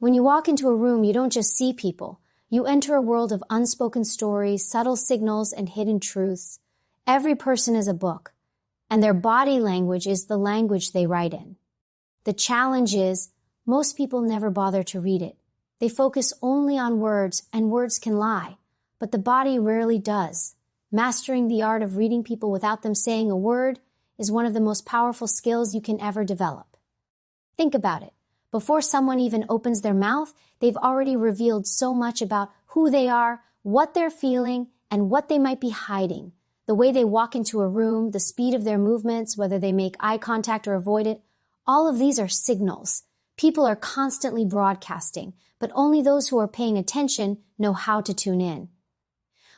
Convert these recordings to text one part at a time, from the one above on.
When you walk into a room, you don't just see people. You enter a world of unspoken stories, subtle signals, and hidden truths. Every person is a book, and their body language is the language they write in. The challenge is, most people never bother to read it. They focus only on words, and words can lie, but the body rarely does. Mastering the art of reading people without them saying a word is one of the most powerful skills you can ever develop. Think about it. Before someone even opens their mouth, they've already revealed so much about who they are, what they're feeling, and what they might be hiding. The way they walk into a room, the speed of their movements, whether they make eye contact or avoid it, all of these are signals. People are constantly broadcasting, but only those who are paying attention know how to tune in.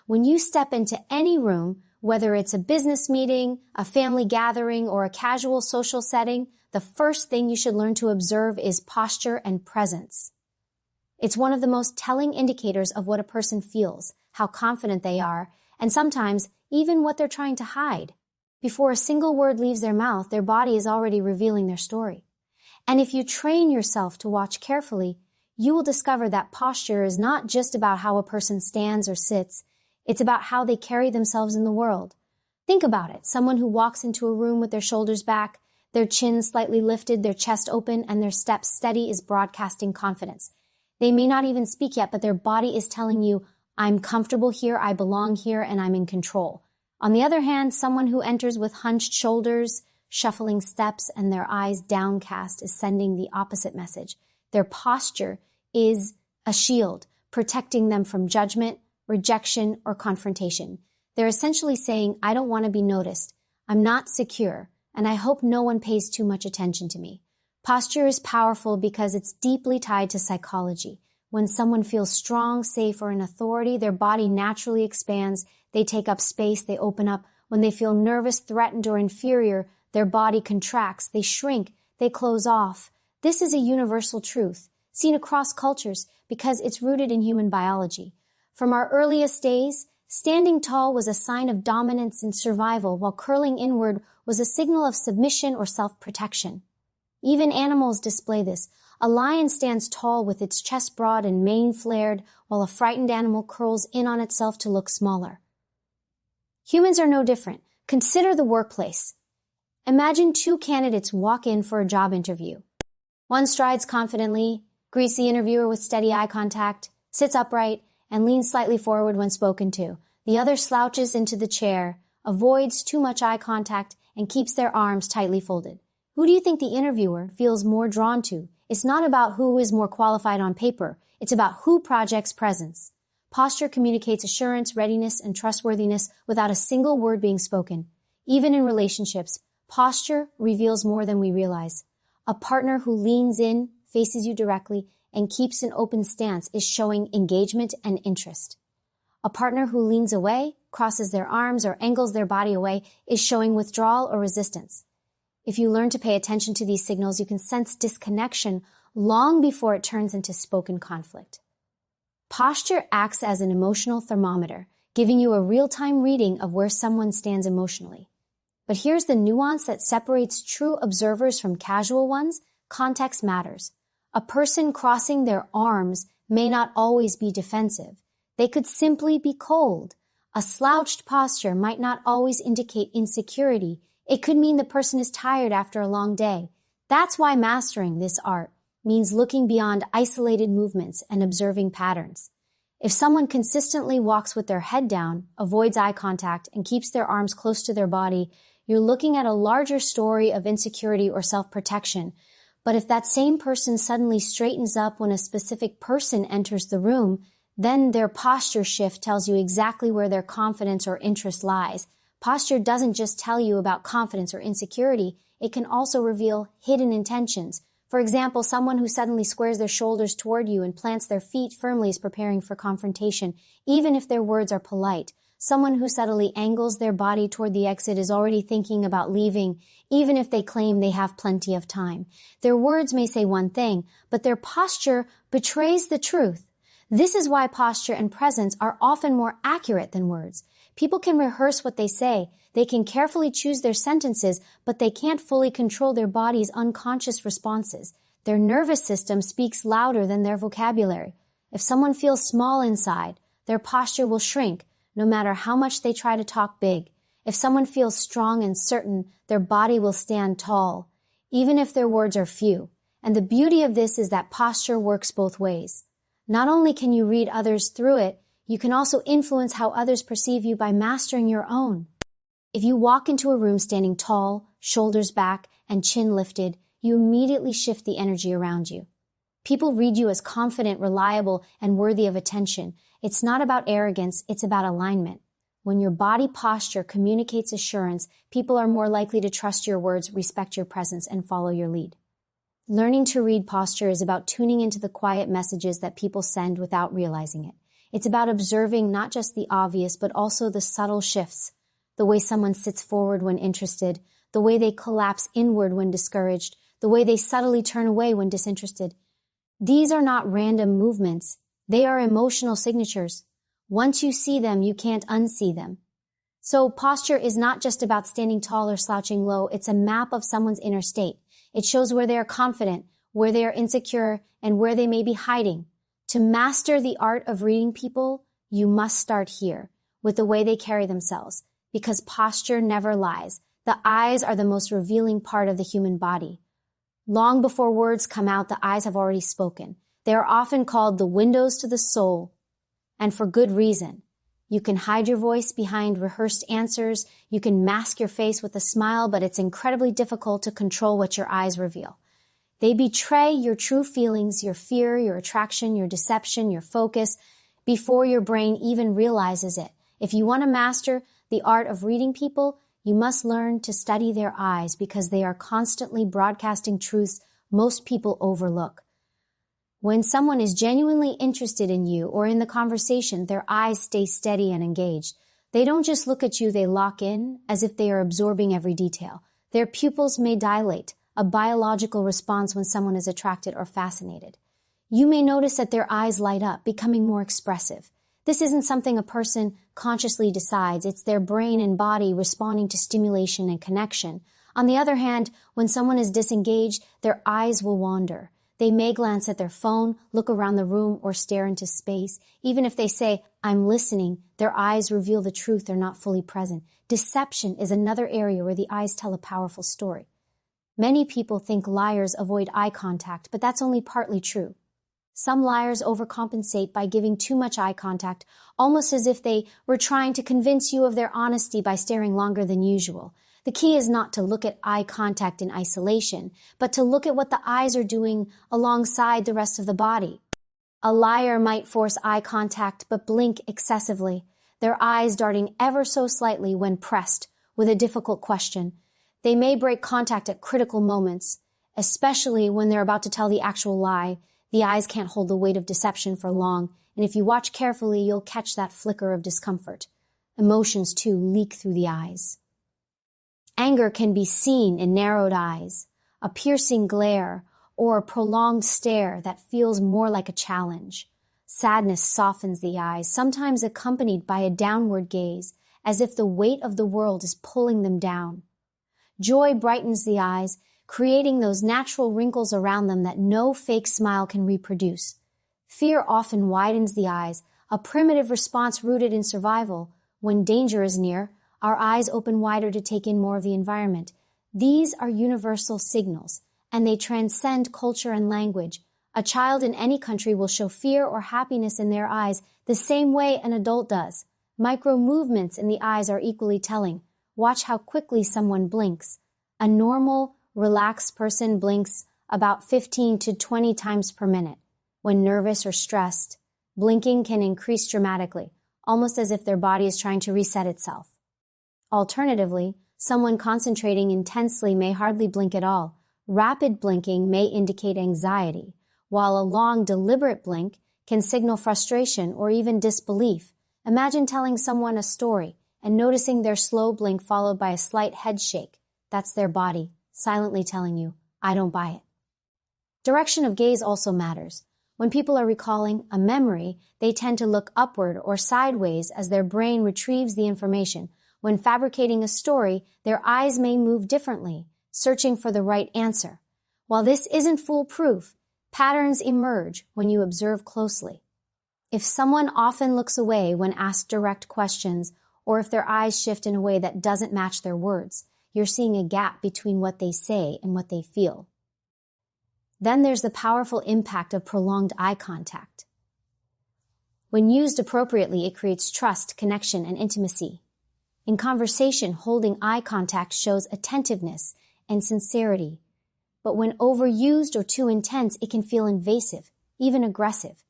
When you step into any room, whether it's a business meeting, a family gathering, or a casual social setting, the first thing you should learn to observe is posture and presence. It's one of the most telling indicators of what a person feels, how confident they are, and sometimes even what they're trying to hide. Before a single word leaves their mouth, their body is already revealing their story. And if you train yourself to watch carefully, you will discover that posture is not just about how a person stands or sits, it's about how they carry themselves in the world. Think about it. Someone who walks into a room with their shoulders back, their chin slightly lifted, their chest open, and their steps steady is broadcasting confidence. They may not even speak yet, but their body is telling you, I'm comfortable here, I belong here, and I'm in control. On the other hand, someone who enters with hunched shoulders, shuffling steps, and their eyes downcast is sending the opposite message. Their posture is a shield, protecting them from judgment, rejection, or confrontation. They're essentially saying, I don't want to be noticed. I'm not secure, and I hope no one pays too much attention to me. Posture is powerful because it's deeply tied to psychology. When someone feels strong, safe, or in authority, their body naturally expands. They take up space, they open up. When they feel nervous, threatened, or inferior, their body contracts, they shrink, they close off. This is a universal truth, seen across cultures because it's rooted in human biology. From our earliest days, standing tall was a sign of dominance and survival, while curling inward was a signal of submission or self-protection. Even animals display this. A lion stands tall with its chest broad and mane flared, while a frightened animal curls in on itself to look smaller. Humans are no different. Consider the workplace. Imagine two candidates walk in for a job interview. One strides confidently, greets the interviewer with steady eye contact, sits upright, and leans slightly forward when spoken to. The other slouches into the chair, avoids too much eye contact, and keeps their arms tightly folded. Who do you think the interviewer feels more drawn to? It's not about who is more qualified on paper. It's about who projects presence. Posture communicates assurance, readiness, and trustworthiness without a single word being spoken. Even in relationships, posture reveals more than we realize. A partner who leans in, faces you directly, and keeps an open stance is showing engagement and interest. A partner who leans away, crosses their arms, or angles their body away is showing withdrawal or resistance. If you learn to pay attention to these signals, you can sense disconnection long before it turns into spoken conflict. Posture acts as an emotional thermometer, giving you a real-time reading of where someone stands emotionally. But here's the nuance that separates true observers from casual ones. Context matters. A person crossing their arms may not always be defensive. They could simply be cold. A slouched posture might not always indicate insecurity. It could mean the person is tired after a long day. That's why mastering this art means looking beyond isolated movements and observing patterns. If someone consistently walks with their head down, avoids eye contact, and keeps their arms close to their body, you're looking at a larger story of insecurity or self-protection. But if that same person suddenly straightens up when a specific person enters the room, then their posture shift tells you exactly where their confidence or interest lies. Posture doesn't just tell you about confidence or insecurity, it can also reveal hidden intentions. For example, someone who suddenly squares their shoulders toward you and plants their feet firmly is preparing for confrontation, even if their words are polite. Someone who subtly angles their body toward the exit is already thinking about leaving, even if they claim they have plenty of time. Their words may say one thing, but their posture betrays the truth. This is why posture and presence are often more accurate than words. People can rehearse what they say, they can carefully choose their sentences, but they can't fully control their body's unconscious responses. Their nervous system speaks louder than their vocabulary. If someone feels small inside, their posture will shrink, no matter how much they try to talk big. If someone feels strong and certain, their body will stand tall, even if their words are few. And the beauty of this is that posture works both ways. Not only can you read others through it, you can also influence how others perceive you by mastering your own. If you walk into a room standing tall, shoulders back, and chin lifted, you immediately shift the energy around you. People read you as confident, reliable, and worthy of attention. It's not about arrogance, it's about alignment. When your body posture communicates assurance, people are more likely to trust your words, respect your presence, and follow your lead. Learning to read posture is about tuning into the quiet messages that people send without realizing it. It's about observing not just the obvious, but also the subtle shifts. The way someone sits forward when interested, the way they collapse inward when discouraged, the way they subtly turn away when disinterested. These are not random movements. They are emotional signatures. Once you see them, you can't unsee them. So posture is not just about standing tall or slouching low. It's a map of someone's inner state. It shows where they are confident, where they are insecure, and where they may be hiding. To master the art of reading people, you must start here, with the way they carry themselves, because posture never lies. The eyes are the most revealing part of the human body. Long before words come out, the eyes have already spoken. They are often called the windows to the soul, and for good reason. You can hide your voice behind rehearsed answers, you can mask your face with a smile, but it's incredibly difficult to control what your eyes reveal. They betray your true feelings, your fear, your attraction, your deception, your focus, before your brain even realizes it. If you want to master the art of reading people, you must learn to study their eyes because they are constantly broadcasting truths most people overlook. When someone is genuinely interested in you or in the conversation, their eyes stay steady and engaged. They don't just look at you, they lock in as if they are absorbing every detail. Their pupils may dilate, a biological response when someone is attracted or fascinated. You may notice that their eyes light up, becoming more expressive. This isn't something a person consciously decides. It's their brain and body responding to stimulation and connection. On the other hand, when someone is disengaged, their eyes will wander. They may glance at their phone, look around the room, or stare into space. Even if they say, "I'm listening," their eyes reveal the truth they're not fully present. Deception is another area where the eyes tell a powerful story. Many people think liars avoid eye contact, but that's only partly true. Some liars overcompensate by giving too much eye contact, almost as if they were trying to convince you of their honesty by staring longer than usual. The key is not to look at eye contact in isolation, but to look at what the eyes are doing alongside the rest of the body. A liar might force eye contact but blink excessively, their eyes darting ever so slightly when pressed with a difficult question. They may break contact at critical moments, especially when they're about to tell the actual lie. The eyes can't hold the weight of deception for long, and if you watch carefully, you'll catch that flicker of discomfort. Emotions, too, leak through the eyes. Anger can be seen in narrowed eyes, a piercing glare, or a prolonged stare that feels more like a challenge. Sadness softens the eyes, sometimes accompanied by a downward gaze, as if the weight of the world is pulling them down. Joy brightens the eyes, creating those natural wrinkles around them that no fake smile can reproduce. Fear often widens the eyes, a primitive response rooted in survival. When danger is near, our eyes open wider to take in more of the environment. These are universal signals, and they transcend culture and language. A child in any country will show fear or happiness in their eyes the same way an adult does. Micro movements in the eyes are equally telling. Watch how quickly someone blinks. A normal, relaxed person blinks about 15 to 20 times per minute. When nervous or stressed, blinking can increase dramatically, almost as if their body is trying to reset itself. Alternatively, someone concentrating intensely may hardly blink at all. Rapid blinking may indicate anxiety, while a long, deliberate blink can signal frustration or even disbelief. Imagine telling someone a story and noticing their slow blink followed by a slight head shake. That's their body silently telling you, "I don't buy it." Direction of gaze also matters. When people are recalling a memory, they tend to look upward or sideways as their brain retrieves the information. When fabricating a story, their eyes may move differently, searching for the right answer. While this isn't foolproof, patterns emerge when you observe closely. If someone often looks away when asked direct questions, or if their eyes shift in a way that doesn't match their words, you're seeing a gap between what they say and what they feel. Then there's the powerful impact of prolonged eye contact. When used appropriately, it creates trust, connection, and intimacy. In conversation, holding eye contact shows attentiveness and sincerity. But when overused or too intense, it can feel invasive, even aggressive.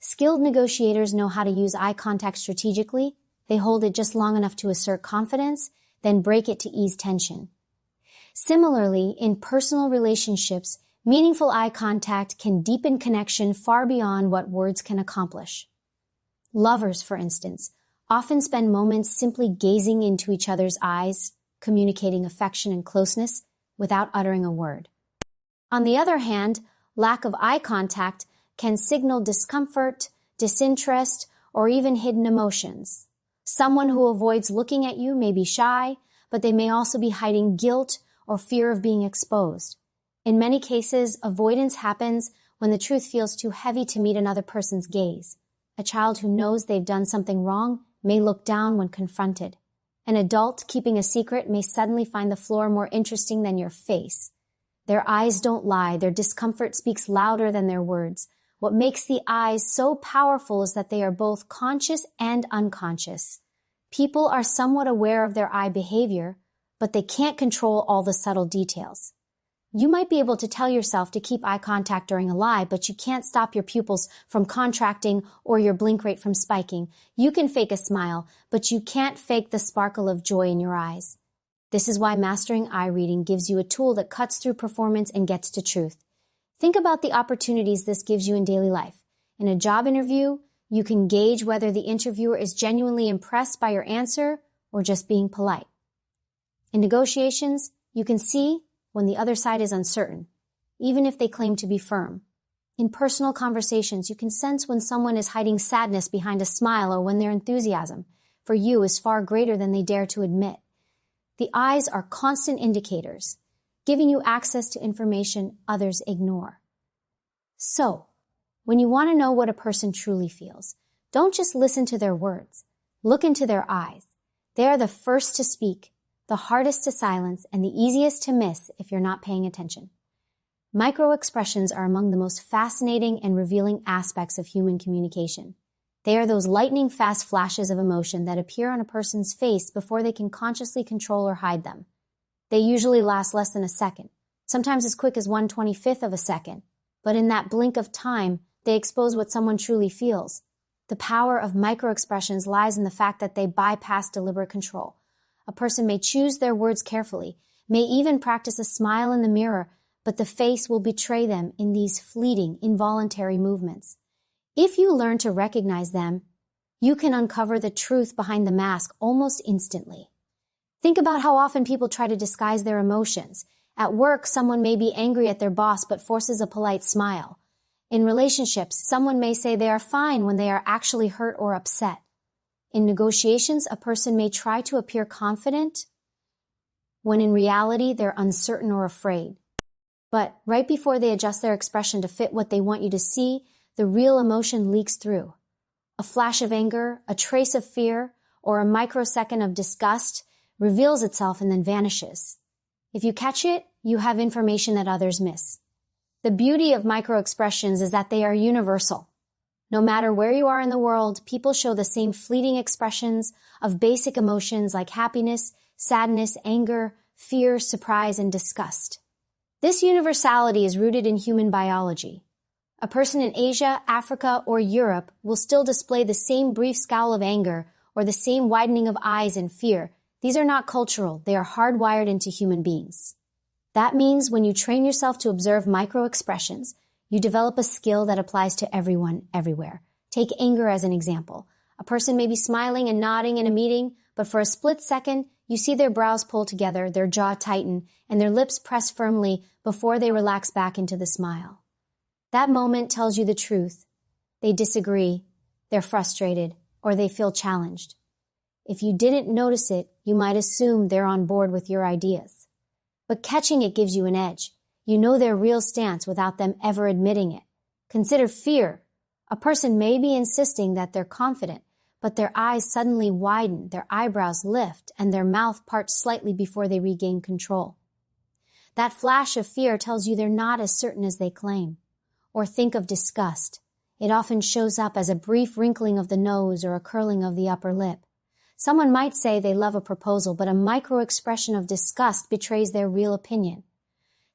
Skilled negotiators know how to use eye contact strategically. They hold it just long enough to assert confidence, then break it to ease tension. Similarly, in personal relationships, meaningful eye contact can deepen connection far beyond what words can accomplish. Lovers, for instance, often spend moments simply gazing into each other's eyes, communicating affection and closeness without uttering a word. On the other hand, lack of eye contact can signal discomfort, disinterest, or even hidden emotions. Someone who avoids looking at you may be shy, but they may also be hiding guilt or fear of being exposed. In many cases, avoidance happens when the truth feels too heavy to meet another person's gaze. A child who knows they've done something wrong may look down when confronted. An adult keeping a secret may suddenly find the floor more interesting than your face. Their eyes don't lie. Their discomfort speaks louder than their words. What makes the eyes so powerful is that they are both conscious and unconscious. People are somewhat aware of their eye behavior, but they can't control all the subtle details. You might be able to tell yourself to keep eye contact during a lie, but you can't stop your pupils from contracting or your blink rate from spiking. You can fake a smile, but you can't fake the sparkle of joy in your eyes. This is why mastering eye reading gives you a tool that cuts through performance and gets to truth. Think about the opportunities this gives you in daily life. In a job interview, you can gauge whether the interviewer is genuinely impressed by your answer or just being polite. In negotiations, you can see when the other side is uncertain, even if they claim to be firm. In personal conversations, you can sense when someone is hiding sadness behind a smile or when their enthusiasm for you is far greater than they dare to admit. The eyes are constant indicators, giving you access to information others ignore. So, when you want to know what a person truly feels, don't just listen to their words. Look into their eyes. They are the first to speak, the hardest to silence, and the easiest to miss if you're not paying attention. Micro-expressions are among the most fascinating and revealing aspects of human communication. They are those lightning-fast flashes of emotion that appear on a person's face before they can consciously control or hide them. They usually last less than a second, sometimes as quick as 1/25th of a second. But in that blink of time, they expose what someone truly feels. The power of microexpressions lies in the fact that they bypass deliberate control. A person may choose their words carefully, may even practice a smile in the mirror, but the face will betray them in these fleeting, involuntary movements. If you learn to recognize them, you can uncover the truth behind the mask almost instantly. Think about how often people try to disguise their emotions. At work, someone may be angry at their boss but forces a polite smile. In relationships, someone may say they are fine when they are actually hurt or upset. In negotiations, a person may try to appear confident when in reality they're uncertain or afraid. But right before they adjust their expression to fit what they want you to see, the real emotion leaks through. A flash of anger, a trace of fear, or a microsecond of disgust reveals itself and then vanishes. If you catch it, you have information that others miss. The beauty of microexpressions is that they are universal. No matter where you are in the world, people show the same fleeting expressions of basic emotions like happiness, sadness, anger, fear, surprise, and disgust. This universality is rooted in human biology. A person in Asia, Africa, or Europe will still display the same brief scowl of anger or the same widening of eyes in fear. These are not cultural. They are hardwired into human beings. That means when you train yourself to observe micro-expressions, you develop a skill that applies to everyone, everywhere. Take anger as an example. A person may be smiling and nodding in a meeting, but for a split second, you see their brows pull together, their jaw tighten, and their lips press firmly before they relax back into the smile. That moment tells you the truth. They disagree, they're frustrated, or they feel challenged. If you didn't notice it, you might assume they're on board with your ideas. But catching it gives you an edge. You know their real stance without them ever admitting it. Consider fear. A person may be insisting that they're confident, but their eyes suddenly widen, their eyebrows lift, and their mouth parts slightly before they regain control. That flash of fear tells you they're not as certain as they claim. Or think of disgust. It often shows up as a brief wrinkling of the nose or a curling of the upper lip. Someone might say they love a proposal, but a micro-expression of disgust betrays their real opinion.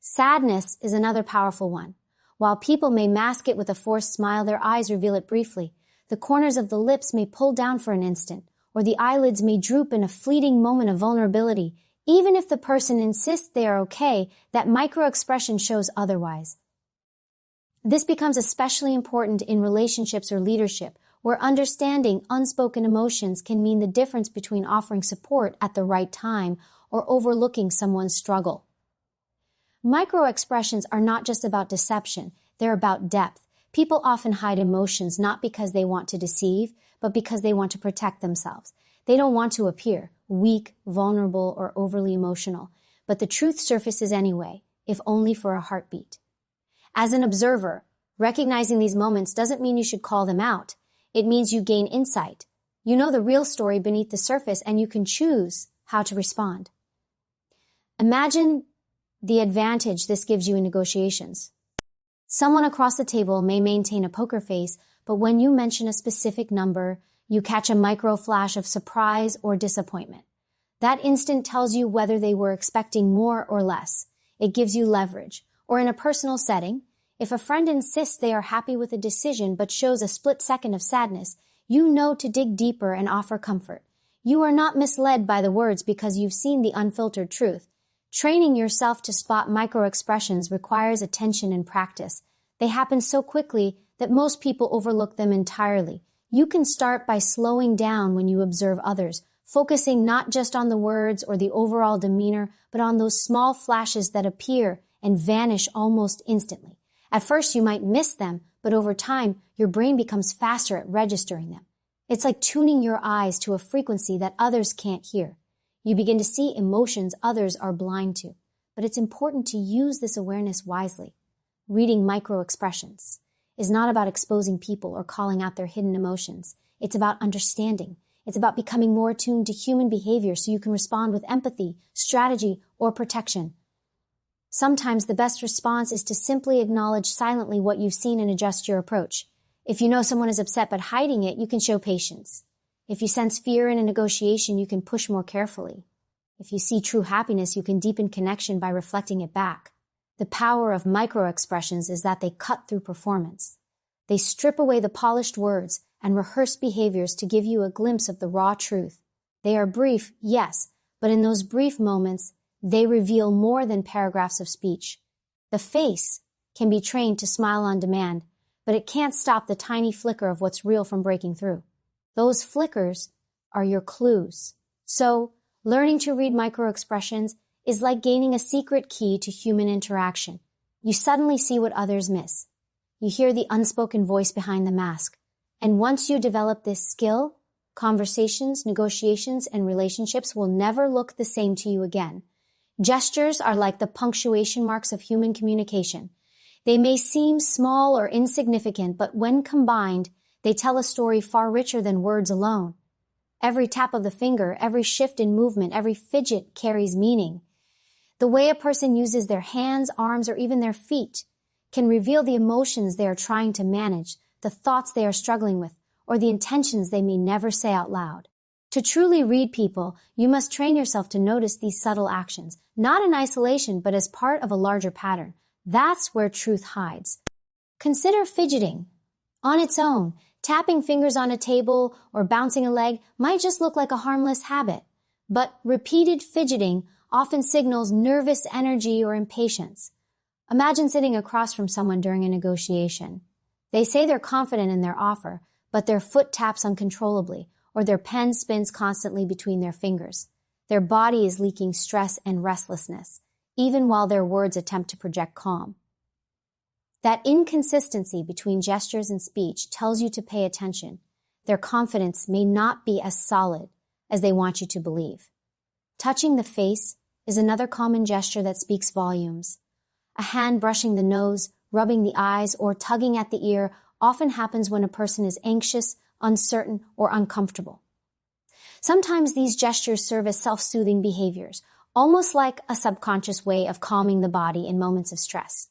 Sadness is another powerful one. While people may mask it with a forced smile, their eyes reveal it briefly. The corners of the lips may pull down for an instant, or the eyelids may droop in a fleeting moment of vulnerability. Even if the person insists they are okay, that micro-expression shows otherwise. This becomes especially important in relationships or leadership, where understanding unspoken emotions can mean the difference between offering support at the right time or overlooking someone's struggle. Micro-expressions are not just about deception, they're about depth. People often hide emotions not because they want to deceive, but because they want to protect themselves. They don't want to appear weak, vulnerable, or overly emotional, but the truth surfaces anyway, if only for a heartbeat. As an observer, recognizing these moments doesn't mean you should call them out. It means you gain insight. You know the real story beneath the surface, and you can choose how to respond. Imagine the advantage this gives you in negotiations. Someone across the table may maintain a poker face, but when you mention a specific number, you catch a micro flash of surprise or disappointment. That instant tells you whether they were expecting more or less. It gives you leverage. Or in a personal setting, if a friend insists they are happy with a decision but shows a split second of sadness, you know to dig deeper and offer comfort. You are not misled by the words because you've seen the unfiltered truth. Training yourself to spot micro-expressions requires attention and practice. They happen so quickly that most people overlook them entirely. You can start by slowing down when you observe others, focusing not just on the words or the overall demeanor, but on those small flashes that appear and vanish almost instantly. At first, you might miss them, but over time, your brain becomes faster at registering them. It's like tuning your eyes to a frequency that others can't hear. You begin to see emotions others are blind to, but it's important to use this awareness wisely. Reading micro-expressions is not about exposing people or calling out their hidden emotions. It's about understanding. It's about becoming more attuned to human behavior so you can respond with empathy, strategy, or protection. Sometimes the best response is to simply acknowledge silently what you've seen and adjust your approach. If you know someone is upset but hiding it, you can show patience. If you sense fear in a negotiation, you can push more carefully. If you see true happiness, you can deepen connection by reflecting it back. The power of micro-expressions is that they cut through performance. They strip away the polished words and rehearsed behaviors to give you a glimpse of the raw truth. They are brief, yes, but in those brief moments, they reveal more than paragraphs of speech. The face can be trained to smile on demand, but it can't stop the tiny flicker of what's real from breaking through. Those flickers are your clues. So, learning to read micro-expressions is like gaining a secret key to human interaction. You suddenly see what others miss. You hear the unspoken voice behind the mask. And once you develop this skill, conversations, negotiations, and relationships will never look the same to you again. Gestures are like the punctuation marks of human communication. They may seem small or insignificant, but when combined, they tell a story far richer than words alone. Every tap of the finger, every shift in movement, every fidget carries meaning. The way a person uses their hands, arms, or even their feet can reveal the emotions they are trying to manage, the thoughts they are struggling with, or the intentions they may never say out loud. To truly read people, you must train yourself to notice these subtle actions, not in isolation, but as part of a larger pattern. That's where truth hides. Consider fidgeting. On its own, tapping fingers on a table or bouncing a leg might just look like a harmless habit, but repeated fidgeting often signals nervous energy or impatience. Imagine sitting across from someone during a negotiation. They say they're confident in their offer, but their foot taps uncontrollably, or their pen spins constantly between their fingers. Their body is leaking stress and restlessness, even while their words attempt to project calm. That inconsistency between gestures and speech tells you to pay attention. Their confidence may not be as solid as they want you to believe. Touching the face is another common gesture that speaks volumes. A hand brushing the nose, rubbing the eyes, or tugging at the ear often happens when a person is anxious, uncertain, or uncomfortable. Sometimes these gestures serve as self-soothing behaviors, almost like a subconscious way of calming the body in moments of stress.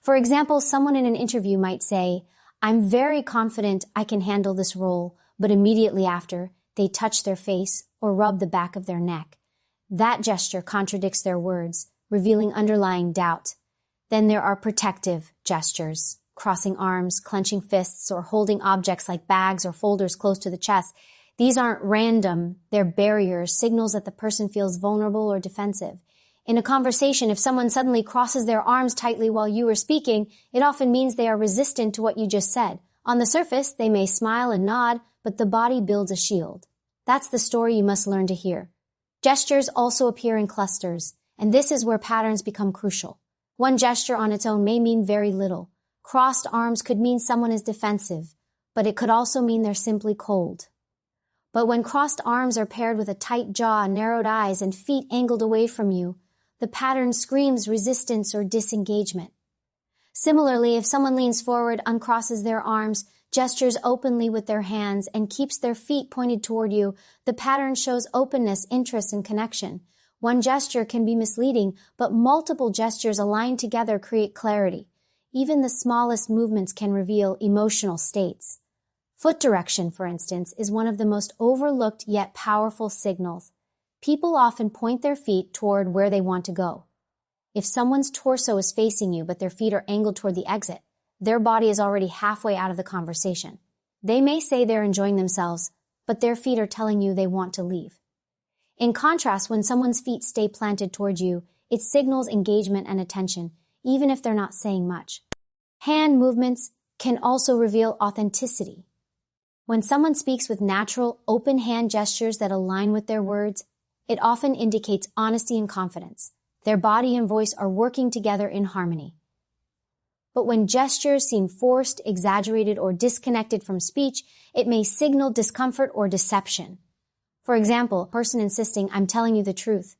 For example, someone in an interview might say, "I'm very confident I can handle this role," but immediately after, they touch their face or rub the back of their neck. That gesture contradicts their words, revealing underlying doubt. Then there are protective gestures, crossing arms, clenching fists, or holding objects like bags or folders close to the chest. These aren't random, they're barriers, signals that the person feels vulnerable or defensive. In a conversation, if someone suddenly crosses their arms tightly while you are speaking, it often means they are resistant to what you just said. On the surface, they may smile and nod, but the body builds a shield. That's the story you must learn to hear. Gestures also appear in clusters, and this is where patterns become crucial. One gesture on its own may mean very little. Crossed arms could mean someone is defensive, but it could also mean they're simply cold. But when crossed arms are paired with a tight jaw, narrowed eyes, and feet angled away from you, the pattern screams resistance or disengagement. Similarly, if someone leans forward, uncrosses their arms, gestures openly with their hands, and keeps their feet pointed toward you, the pattern shows openness, interest, and connection. One gesture can be misleading, but multiple gestures aligned together create clarity. Even the smallest movements can reveal emotional states. Foot direction, for instance, is one of the most overlooked yet powerful signals. People often point their feet toward where they want to go. If someone's torso is facing you but their feet are angled toward the exit, their body is already halfway out of the conversation. They may say they're enjoying themselves, but their feet are telling you they want to leave. In contrast, when someone's feet stay planted toward you, it signals engagement and attention, even if they're not saying much. Hand movements can also reveal authenticity. When someone speaks with natural, open hand gestures that align with their words, it often indicates honesty and confidence. Their body and voice are working together in harmony. But when gestures seem forced, exaggerated, or disconnected from speech, it may signal discomfort or deception. For example, a person insisting, "I'm telling you the truth,"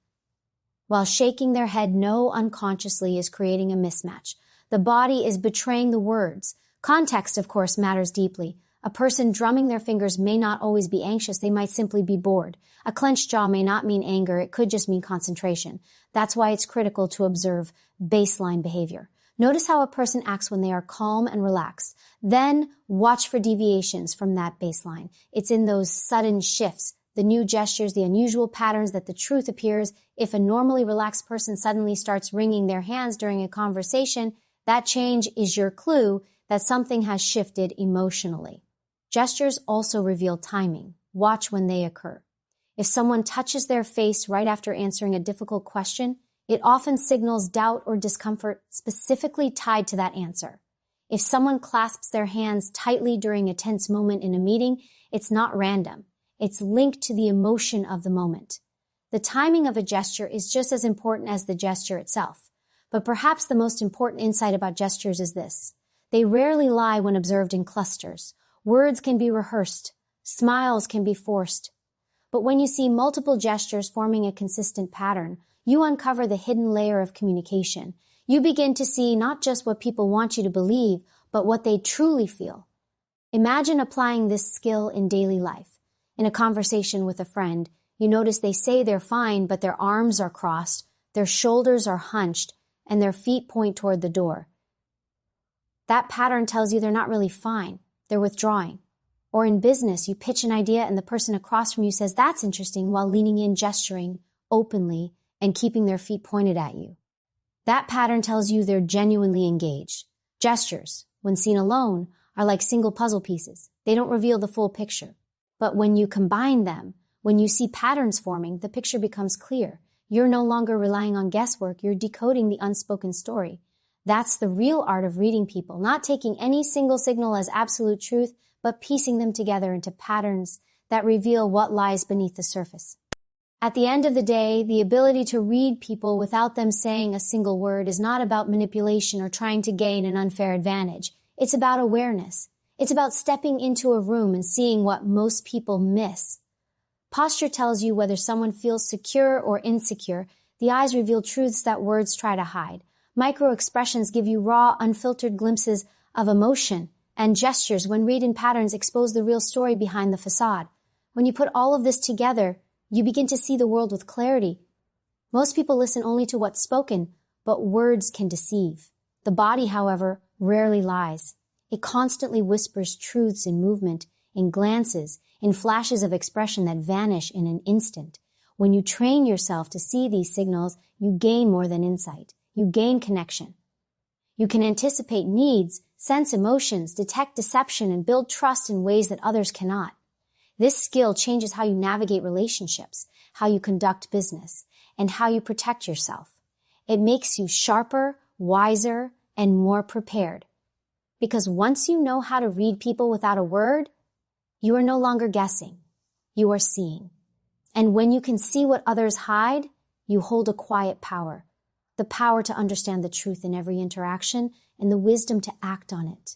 while shaking their head no unconsciously is creating a mismatch. The body is betraying the words. Context, of course, matters deeply. A person drumming their fingers may not always be anxious. They might simply be bored. A clenched jaw may not mean anger. It could just mean concentration. That's why it's critical to observe baseline behavior. Notice how a person acts when they are calm and relaxed. Then watch for deviations from that baseline. It's in those sudden shifts, the new gestures, the unusual patterns that the truth appears. If a normally relaxed person suddenly starts wringing their hands during a conversation, that change is your clue that something has shifted emotionally. Gestures also reveal timing. Watch when they occur. If someone touches their face right after answering a difficult question, it often signals doubt or discomfort specifically tied to that answer. If someone clasps their hands tightly during a tense moment in a meeting, it's not random. It's linked to the emotion of the moment. The timing of a gesture is just as important as the gesture itself. But perhaps the most important insight about gestures is this. They rarely lie when observed in clusters. Words can be rehearsed. Smiles can be forced. But when you see multiple gestures forming a consistent pattern, you uncover the hidden layer of communication. You begin to see not just what people want you to believe, but what they truly feel. Imagine applying this skill in daily life. In a conversation with a friend, you notice they say they're fine, but their arms are crossed, their shoulders are hunched, and their feet point toward the door. That pattern tells you they're not really fine. They're withdrawing. Or in business, you pitch an idea and the person across from you says, "That's interesting," while leaning in, gesturing openly, and keeping their feet pointed at you. That pattern tells you they're genuinely engaged. Gestures, when seen alone, are like single puzzle pieces. They don't reveal the full picture. But when you combine them, when you see patterns forming, the picture becomes clear. You're no longer relying on guesswork. You're decoding the unspoken story. That's the real art of reading people, not taking any single signal as absolute truth, but piecing them together into patterns that reveal what lies beneath the surface. At the end of the day, the ability to read people without them saying a single word is not about manipulation or trying to gain an unfair advantage. It's about awareness. It's about stepping into a room and seeing what most people miss. Posture tells you whether someone feels secure or insecure. The eyes reveal truths that words try to hide. Micro-expressions give you raw, unfiltered glimpses of emotion, and gestures when read in patterns expose the real story behind the facade. When you put all of this together, you begin to see the world with clarity. Most people listen only to what's spoken, but words can deceive. The body, however, rarely lies. It constantly whispers truths in movement, in glances, in flashes of expression that vanish in an instant. When you train yourself to see these signals, you gain more than insight. You gain connection. You can anticipate needs, sense emotions, detect deception, and build trust in ways that others cannot. This skill changes how you navigate relationships, how you conduct business, and how you protect yourself. It makes you sharper, wiser, and more prepared. Because once you know how to read people without a word, you are no longer guessing. You are seeing. And when you can see what others hide, you hold a quiet power. The power to understand the truth in every interaction and the wisdom to act on it.